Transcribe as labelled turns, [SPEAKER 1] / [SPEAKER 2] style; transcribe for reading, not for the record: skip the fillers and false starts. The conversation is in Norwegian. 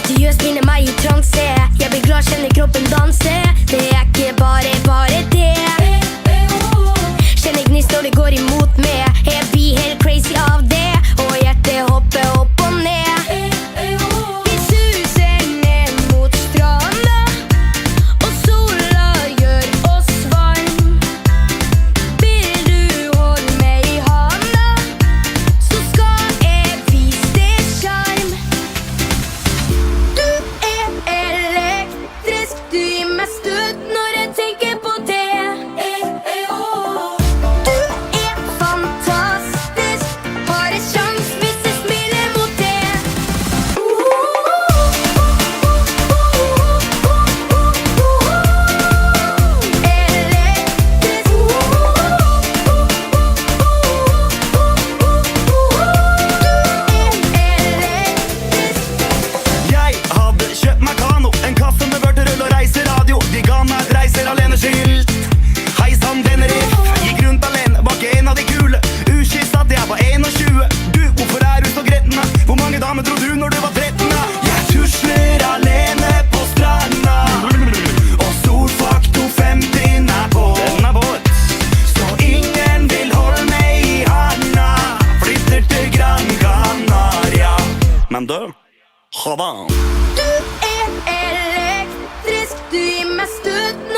[SPEAKER 1] Du gjør spinner meg i transe. Jeg blir glad, kjenner kroppen danse. Det er ikke bare det. Kjenner gnist når det går imot meg. Jeg blir helt crazy av det. Og hjertet hopper opp og ned. Vi suser ned mot stranda, og sola gjør oss varm. Vil du holde meg i handa, så skal jeg vise deg sjarm. Du er elektrisk, du gir meg støt når jeg tenker på det. Du er fantastisk, har en sjans hvis jeg smiler mot det.
[SPEAKER 2] Jeg hadde kjøpt meg kano, en kaffe med vørterøl og reiseradio. De ga meg et reiser alene-skilt. Hei sann, denne riff. Gikk rundt alene, var ikke en av de kule. Ukyss at jeg var 21. Du, hvorfor er du så gretten? Hvor mange damer dro du når du var 13? Jeg tusler alene på stranda, og solfaktor 50 er på. Den er vår. Så ingen vil holde meg i handa. Flytter til Gran Canaria. Men du, ha det.
[SPEAKER 1] Du er elektrisk, du gir meg støt